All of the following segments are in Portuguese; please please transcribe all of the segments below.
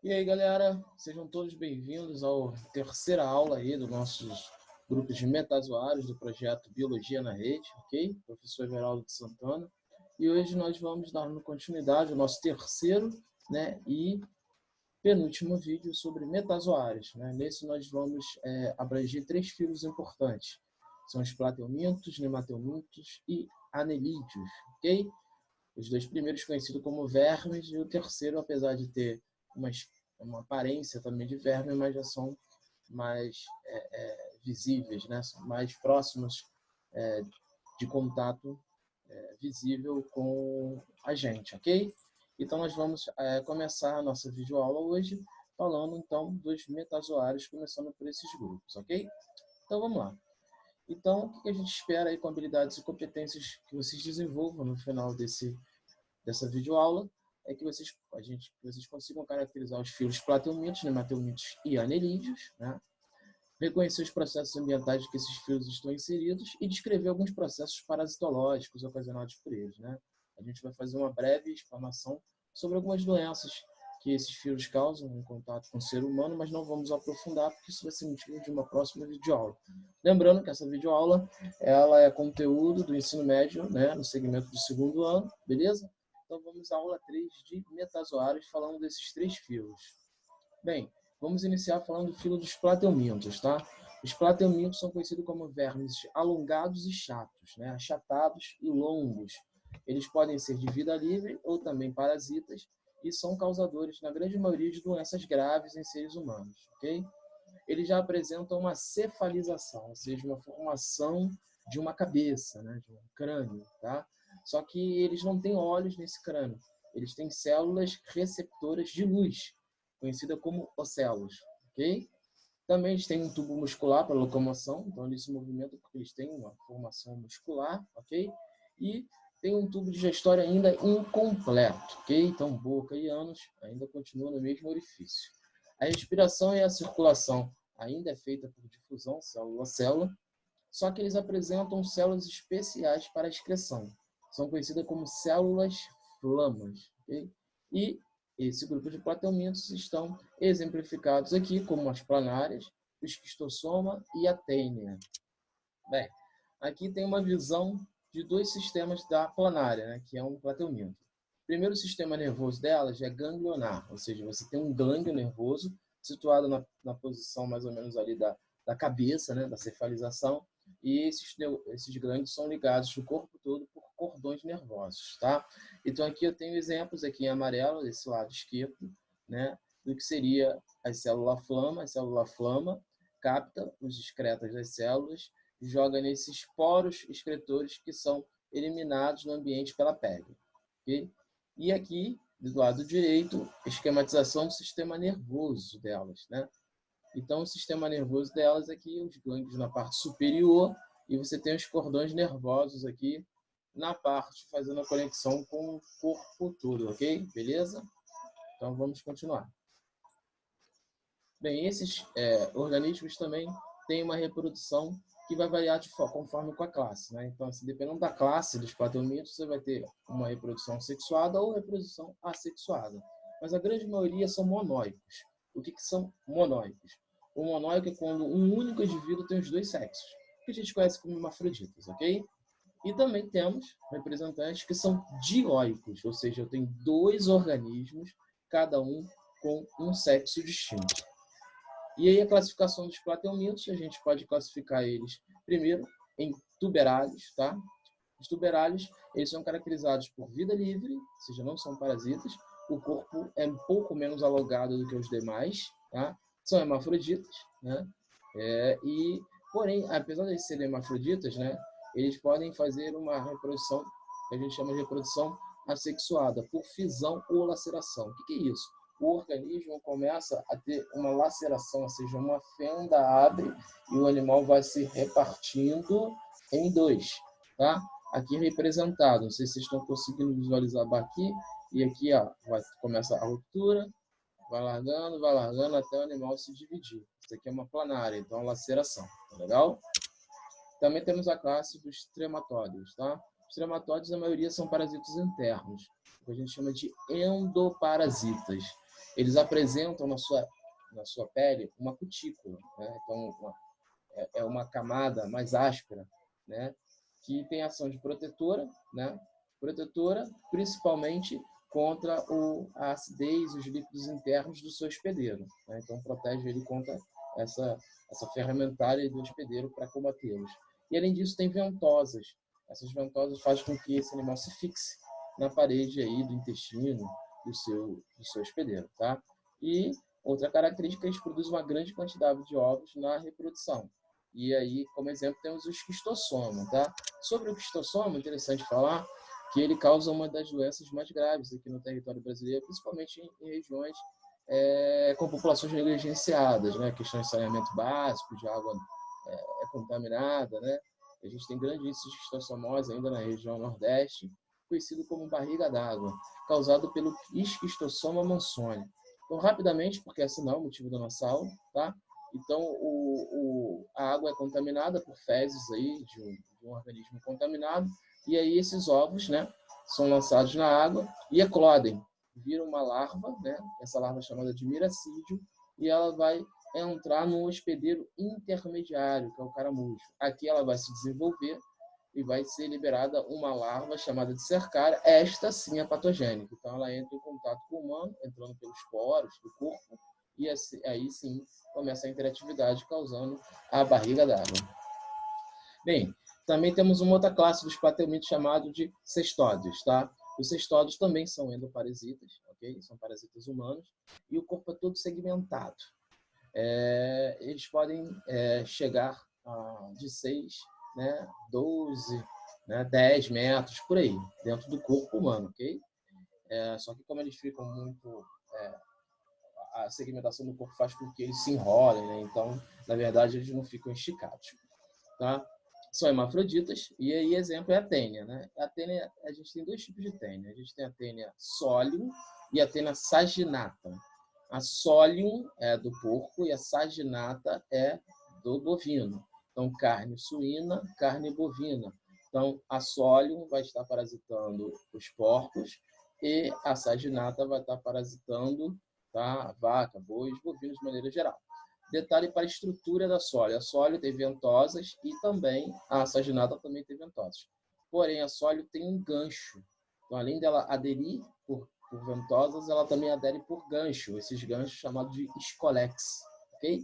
E aí, galera, sejam todos bem-vindos à terceira aula aí do nossos grupos de metazoários do projeto Biologia na Rede, ok? Professor Everaldo de Santana. E hoje nós vamos dar continuidade ao nosso terceiro, né, e penúltimo vídeo sobre metazoários, né? Nesse nós vamos abranger três filos importantes. São os plateumintos, nemateumintos e anelídeos, ok? Os dois primeiros conhecidos como vermes e o terceiro, apesar de ter uma aparência também de verme, mas já são mais visíveis, né? São mais próximos de contato visível com a gente, ok? Então nós vamos começar a nossa videoaula hoje falando então dos metazoários, começando por esses grupos, ok? Então vamos lá. Então, o que a gente espera aí com habilidades e competências que vocês desenvolvam no final dessa videoaula é que vocês consigam caracterizar os filos plateumintos, nemateumintos e anelídeos, né? Reconhecer os processos ambientais que esses filos estão inseridos e descrever alguns processos parasitológicos ocasionados por eles, né? A gente vai fazer uma breve explanação sobre algumas doenças que esses filos causam em contato com o ser humano, mas não vamos aprofundar porque isso vai ser motivo de uma próxima videoaula. Lembrando que essa videoaula ela é conteúdo do ensino médio, né, no segmento do segundo ano, beleza? Então vamos à aula 3 de metazoários, falando desses três filos. Bem, vamos iniciar falando do filo dos plateumintos, tá? Os plateumintos são conhecidos como vermes alongados e chatos, né? Achatados e longos. Eles podem ser de vida livre ou também parasitas e são causadores, na grande maioria, de doenças graves em seres humanos, ok? Eles já apresentam uma cefalização, ou seja, uma formação de uma cabeça, né? De um crânio, tá? Só que eles não têm olhos nesse crânio. Eles têm células receptoras de luz, conhecida como ocelos, ok? Também eles têm um tubo muscular para locomoção, então eles se movimentam porque eles têm uma formação muscular, ok? E tem um tubo digestório ainda incompleto, ok? Então boca e ânus ainda continuam no mesmo orifício. A respiração e a circulação ainda é feita por difusão célula a célula, só que eles apresentam células especiais para a excreção. São conhecidas como células flamas, ok? E esse grupo de plateumintos estão exemplificados aqui como as planárias, o esquistossoma e a tênia. Bem, aqui tem uma visão de dois sistemas da planária, né, que é um plateuminto. O primeiro sistema nervoso delas é ganglionar, ou seja, você tem um gânglio nervoso situado na posição mais ou menos ali da cabeça, né, da cefalização, e esses gânglios são ligados no corpo todo por cordões nervosos, tá? Então aqui eu tenho exemplos aqui em amarelo, desse lado esquerdo, né, do que seria a célula flama capta os excretas das células, joga nesses poros excretores que são eliminados no ambiente pela pele. Okay? E aqui, do lado direito, esquematização do sistema nervoso delas, né? Então, o sistema nervoso delas aqui, os gânglios na parte superior, e você tem os cordões nervosos aqui na parte, fazendo a conexão com o corpo todo, ok? Beleza? Então, vamos continuar. Bem, esses organismos também têm uma reprodução que vai variar conforme com a classe, né? Então, assim, dependendo da classe dos plateumintos, você vai ter uma reprodução sexuada ou reprodução assexuada. Mas a grande maioria são monóicos. O que são monóicos? O monóico é quando um único indivíduo tem os dois sexos, que a gente conhece como hermafroditas, ok? E também temos representantes que são dioicos, ou seja, eu tenho dois organismos, cada um com um sexo distinto. E aí a classificação dos plateumintos, a gente pode classificar eles, primeiro, em tuberários, tá? Os tuberários, eles são caracterizados por vida livre, ou seja, não são parasitas, o corpo é um pouco menos alongado do que os demais, tá? São hermafroditas, né? Porém, apesar de serem hermafroditas, né, eles podem fazer uma reprodução, que a gente chama de reprodução assexuada, por fisão ou laceração. O que é isso? O organismo começa a ter uma laceração, ou seja, uma fenda abre e o animal vai se repartindo em dois, tá? Aqui representado, não sei se vocês estão conseguindo visualizar aqui, e aqui ó, começa a ruptura, vai largando até o animal se dividir. Isso aqui é uma planária, então é uma laceração, tá legal? Também temos a classe dos trematóides, tá? Os trematóides, a maioria são parasitas internos, que a gente chama de endoparasitas. eles apresentam na sua pele uma cutícula, né? Então, é uma camada mais áspera, né? Que tem ação de protetora, né? Protetora principalmente contra a acidez, os líquidos internos do seu hospedeiro, né? Então, protege ele contra essa ferramentária do hospedeiro para combatê-los. E, além disso, tem ventosas. Essas ventosas fazem com que esse animal se fixe na parede aí do intestino do seu hospedeiro, tá? E outra característica, eles produzem uma grande quantidade de ovos na reprodução. E aí, como exemplo, temos o esquistossoma, tá? Sobre o esquistossoma, interessante falar que ele causa uma das doenças mais graves aqui no território brasileiro, principalmente em regiões com populações negligenciadas, né? Questões de saneamento básico, de água contaminada, né? A gente tem grande índice de esquistossomose ainda na região nordeste, conhecido como barriga d'água, causado pelo esquistossoma mansoni. Então, rapidamente, porque esse não é o motivo da nossa aula, tá? Então, a água é contaminada por fezes aí de um organismo contaminado, e aí esses ovos, né, são lançados na água e eclodem, viram uma larva, né? Essa larva é chamada de miracídio, e ela vai entrar no hospedeiro intermediário, que é o caramujo. Aqui ela vai se desenvolver e vai ser liberada uma larva chamada de cercária, esta sim é patogênica. Então ela entra em contato com o humano, entrando pelos poros do corpo, e aí sim começa a interatividade, causando a barriga d'água. Bem, também temos uma outra classe dos platelmintos chamado de cestódeos, tá? Os cestódeos também são endoparasitas, ok? São parasitas humanos, e o corpo é todo segmentado. Eles podem chegar de 6, né, 12, né, 10 metros, por aí, dentro do corpo humano, ok? Só que como eles ficam muito... a segmentação do corpo faz com que eles se enrolem, né? Então, na verdade, eles não ficam esticados, tá? São hermafroditas, e aí exemplo é a tênia, né? A tênia, a gente tem dois tipos de tênia. A gente tem a tênia solium e a tênia saginata. A solium é do porco e a saginata é do bovino. Então, carne suína, carne bovina. Então, a solium vai estar parasitando os porcos e a saginata vai estar parasitando, tá, vaca, bois, bovinos de maneira geral. Detalhe para a estrutura da sólio. A sólio tem ventosas e também a saginata também tem ventosas. Porém, a sólio tem um gancho. Então, além dela aderir por ventosas, ela também adere por gancho. Esses ganchos chamados de escolex, ok?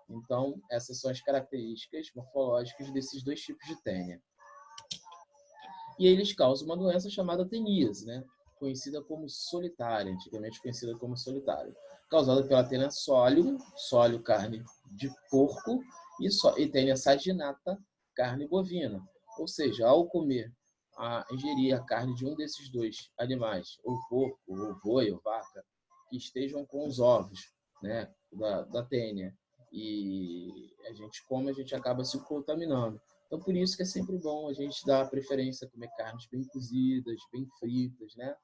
Então, essas são as características morfológicas desses dois tipos de tênia. E eles causam uma doença chamada teníase, né? Conhecida como solitária, antigamente conhecida como solitária, causada pela tênia solium, sólio carne de porco, e tênia saginata, carne bovina. Ou seja, ao ingerir a carne de um desses dois animais, ou porco, ou boi, ou vaca, que estejam com os ovos, né, da tênia, e a gente acaba se contaminando. Então, por isso que é sempre bom a gente dar preferência a comer carnes bem cozidas, bem fritas, né?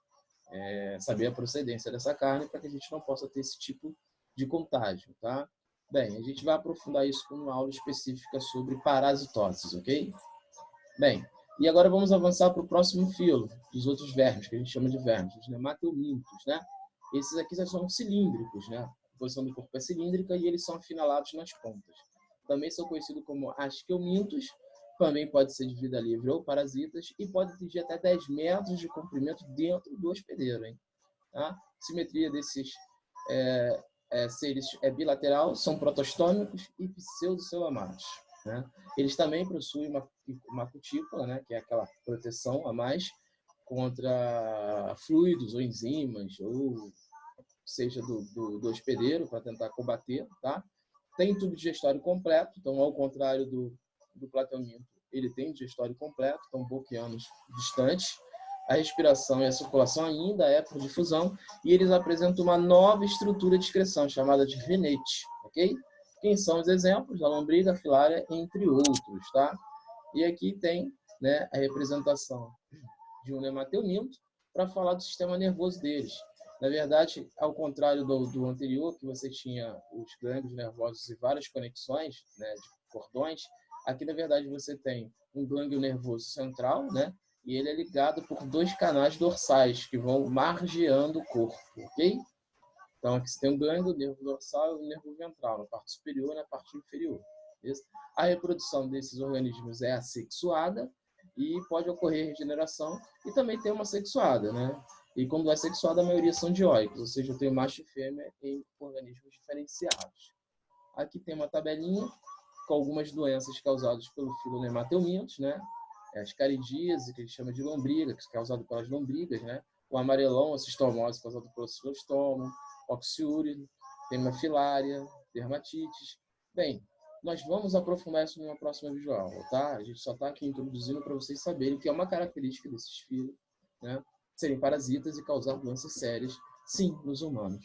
Saber a procedência dessa carne para que a gente não possa ter esse tipo de contágio, tá? Bem, a gente vai aprofundar isso com uma aula específica sobre parasitoses, ok? Bem, e agora vamos avançar para o próximo filo, dos outros vermes, que a gente chama de vermes, os nematelmintos, né? Esses aqui já são cilíndricos, né? A posição do corpo é cilíndrica e eles são afinalados nas pontas. Também são conhecidos como asqueumintos, também pode ser de vida livre ou parasitas, e pode atingir até 10 metros de comprimento dentro do hospedeiro, hein? Tá? A simetria desses seres é bilateral, são protostômicos e pseudocelomatos, né? Eles também possuem uma cutícula, né, que é aquela proteção a mais contra fluidos ou enzimas, ou seja, do hospedeiro, para tentar combater, tá? Tem tubo digestório completo, então, ao contrário do platelminto, ele tem digestório completo, então boquianos distantes. A respiração e a circulação ainda é por difusão, e eles apresentam uma nova estrutura de excreção, chamada de renete, ok? Quem são os exemplos? A lombriga, a filária, entre outros, tá? E aqui tem, né, a representação de um nematelminto para falar do sistema nervoso deles. Na verdade, ao contrário do anterior, que você tinha os gânglios nervosos e várias conexões, né, de cordões, aqui, na verdade, você tem um gânglio nervoso central, né, e ele é ligado por 2 canais dorsais que vão margeando o corpo, ok? Então, aqui você tem o gânglio, o nervo dorsal e o nervo ventral, na parte superior e na parte inferior. Beleza? A reprodução desses organismos é assexuada e pode ocorrer regeneração e também tem uma sexuada, né? E quando é sexuada, a maioria são dioicos, ou seja, eu tenho macho e fêmea em organismos diferenciados. Aqui tem uma tabelinha com algumas doenças causadas pelo filonematelmintos, né? As caridíase, que a gente chama de lombriga, que é causado pelas lombrigas, né? O amarelão, a cistomose, causado pelo cistostomo, oxiúrido, hemafilária, dermatites. Bem, nós vamos aprofundar isso numa próxima videoaula, tá? A gente só está aqui introduzindo para vocês saberem que é uma característica desses filos, né? Serem parasitas e causar doenças sérias, sim, nos humanos.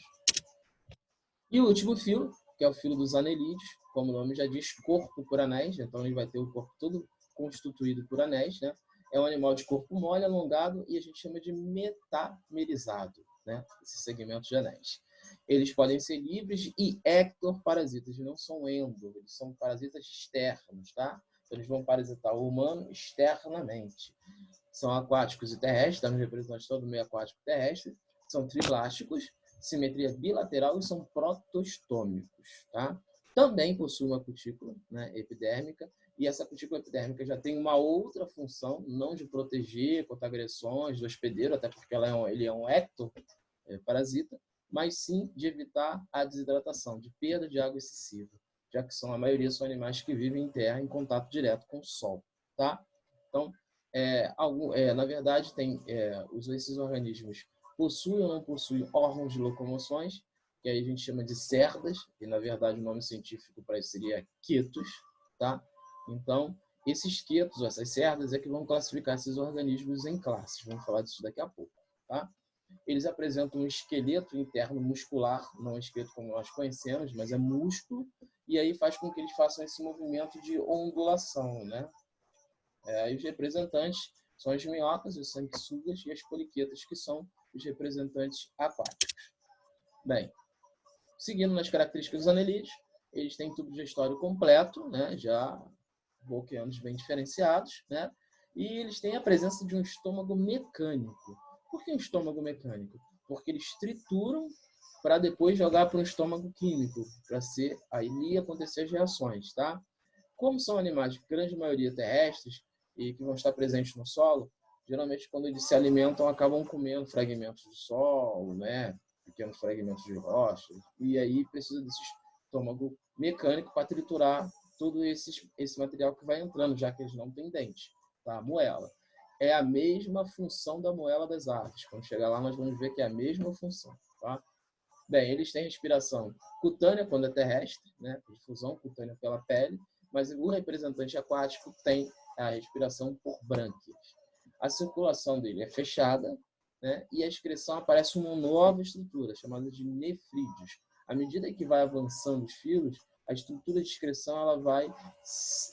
E o último filo, que é o filo dos anelídeos, como o nome já diz, corpo por anéis, então ele vai ter o corpo todo constituído por anéis, né? É um animal de corpo mole, alongado, e a gente chama de metamerizado, né? Esse segmento de anéis. Eles podem ser livres e ectoparasitas, não são endo, eles são parasitas externos, tá? Então, eles vão parasitar o humano externamente. São aquáticos e terrestres, estamos representando todo o meio aquático terrestre, são triblásticos, simetria bilateral e são protostômicos, tá? Também possuem uma cutícula, né, epidérmica, e essa cutícula epidérmica já tem uma outra função, não de proteger contra agressões do hospedeiro, até porque ele é um ectoparasita, mas sim de evitar a desidratação, de perda de água excessiva, já que a maioria são animais que vivem em terra em contato direto com o sol, tá? Então, na verdade, esses organismos possuem ou não possuem órgãos de locomoções, que aí a gente chama de cerdas, e na verdade o nome científico para isso seria quetos, tá? Então, esses quetos, essas cerdas, é que vão classificar esses organismos em classes. Vamos falar disso daqui a pouco, tá? Eles apresentam um esqueleto interno muscular, não um esqueleto como nós conhecemos, mas é músculo, e aí faz com que eles façam esse movimento de ondulação, né? E os representantes são as minhocas, os sanguessugas e as poliquetas, que são os representantes aquáticos. Bem, seguindo nas características dos anelídeos, eles têm tubo digestório completo, né, já boqueanos bem diferenciados, né, e eles têm a presença de um estômago mecânico. Por que um estômago mecânico? Porque eles trituram para depois jogar para um estômago químico, para ali acontecer as reações, tá? Como são animais de grande maioria terrestres e que vão estar presentes no solo, geralmente quando eles se alimentam acabam comendo fragmentos de solo, né? Pequenos fragmentos de rocha, e aí precisa desse estômago mecânico para triturar todo esse material que vai entrando, já que eles não têm dente, tá? A moela. É a mesma função da moela das aves. Quando chegar lá, nós vamos ver que é a mesma função, tá? Bem, eles têm respiração cutânea quando é terrestre, né? Difusão cutânea pela pele, mas o representante aquático tem a respiração por brânquias. A circulação dele é fechada, né? E a excreção aparece uma nova estrutura, chamada de nefrídeos. À medida que vai avançando os filos, a estrutura de excreção ela vai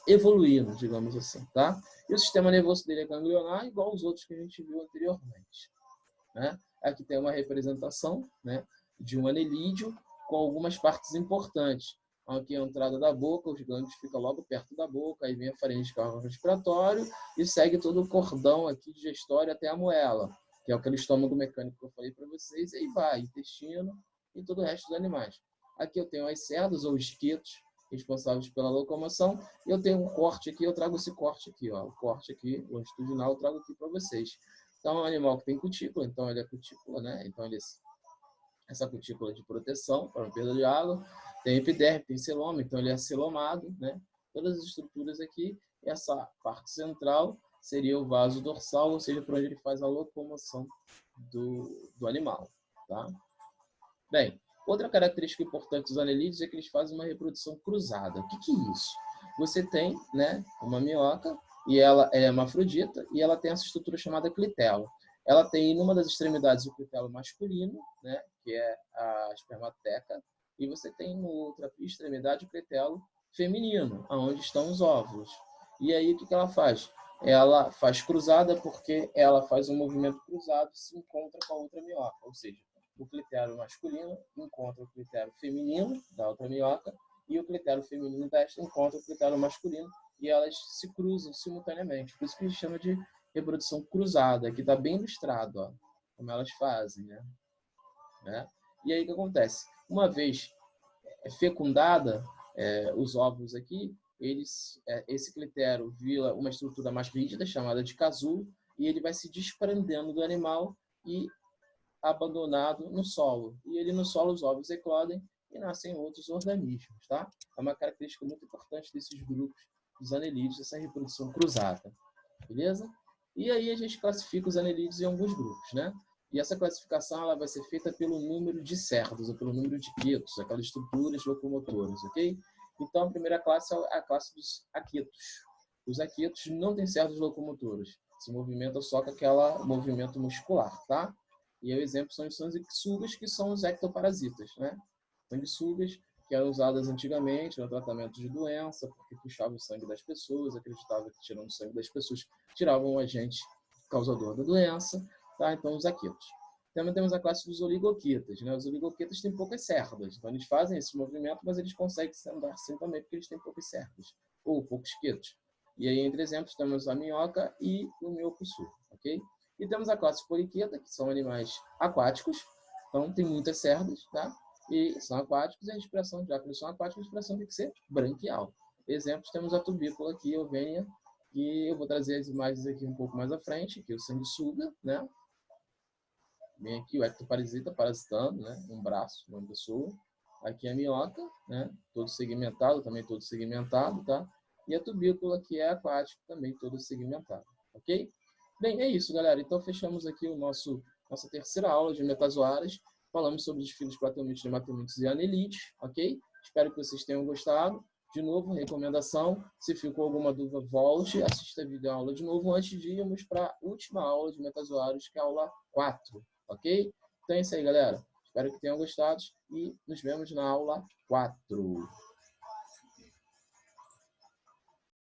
evoluindo, digamos assim, tá? E o sistema nervoso dele é ganglionar, igual aos outros que a gente viu anteriormente, né? Aqui tem uma representação, né, de um anelídeo com algumas partes importantes. Aqui a entrada da boca, os gânglios ficam logo perto da boca, aí vem a faringe, que é o órgão respiratório, e segue todo o cordão aqui digestório até a moela, que é aquele estômago mecânico que eu falei para vocês, e aí vai, intestino e todo o resto dos animais. Aqui eu tenho as cerdas ou esquetos, responsáveis pela locomoção, e eu tenho um corte aqui, eu trago esse corte aqui, ó, o corte aqui, longitudinal, eu trago aqui para vocês. Então, é um animal que tem cutícula, então ele é cutícula, né? Então, essa cutícula de proteção para a perda de água. Tem epiderme, tem celoma, então ele é celomado, né? Todas as estruturas aqui. E essa parte central seria o vaso dorsal, ou seja, por onde ele faz a locomoção do animal, tá? Bem, outra característica importante dos anelídeos é que eles fazem uma reprodução cruzada. O que é isso? Você tem, né, uma minhoca, e ela é hermafrodita, e ela tem essa estrutura chamada clitelo. Ela tem, numa das extremidades, o clitelo masculino, né, que é a espermatoteca, e você tem, na outra extremidade, o clitelo feminino, onde estão os óvulos. E aí, o que ela faz? Ela faz cruzada porque ela faz um movimento cruzado e se encontra com a outra minhoca, ou seja, o clitério masculino encontra o clitério feminino da outra minhoca e o clitério feminino desta encontra o clitério masculino e elas se cruzam simultaneamente. Por isso que a gente chama de reprodução cruzada. Aqui está bem ilustrado, ó, como elas fazem, né? E aí o que acontece? Uma vez fecundada os óvulos aqui, esse clitério vira uma estrutura mais rígida, chamada de casulo, e ele vai se desprendendo do animal e abandonado no solo. E ele no solo os ovos eclodem e nascem outros organismos, tá? É uma característica muito importante desses grupos dos anelídeos, essa reprodução cruzada, beleza? E aí a gente classifica os anelídeos em alguns grupos, né? E essa classificação ela vai ser feita pelo número de cerdos, ou pelo número de quetos, aquelas estruturas locomotoras, ok? Então, a primeira classe é a classe dos aquetos. Os aquetos não têm cerdos locomotores, se movimentam só com aquele movimento muscular, tá? E aí, o exemplo são os sanguessugas, que são os ectoparasitas, né? Sanguessugas, que eram usadas antigamente no tratamento de doença, porque puxavam o sangue das pessoas, acreditava que tirando o sangue das pessoas tiravam o agente causador da doença, tá? Então, os aquetos. Também temos a classe dos oligoquetas, né? Os oligoquetas têm poucas cerdas, então eles fazem esse movimento, mas eles conseguem andar assim também, porque eles têm poucas cerdas, ou poucos quetos. E aí, entre exemplos, temos a minhoca e o minhocussu, ok? E temos a classe poliqueta, que são animais aquáticos, então tem muitas cerdas, tá? E são aquáticos, e a respiração, já que eles são aquáticos, a respiração tem que ser branquial. Exemplos, temos a tubícola aqui, ovênia, que eu vou trazer as imagens aqui um pouco mais à frente, que é o sanguessuga, né? Vem aqui o ectoparasita parasitando, né? Um braço, uma pessoa. Aqui a minhoca, né? Todo segmentado, também todo segmentado, tá? E a tubícola, que é aquático, também todo segmentado, ok? Bem, é isso, galera. Então, fechamos aqui nossa terceira aula de metazoários. Falamos sobre os filos platomídeos, nematomídeos e anelídeos, ok? Espero que vocês tenham gostado. De novo, recomendação, se ficou alguma dúvida, volte, assista a videoaula de novo, antes de irmos para a última aula de metazoários, que é a aula 4, ok? Então é isso aí, galera. Espero que tenham gostado e nos vemos na aula 4.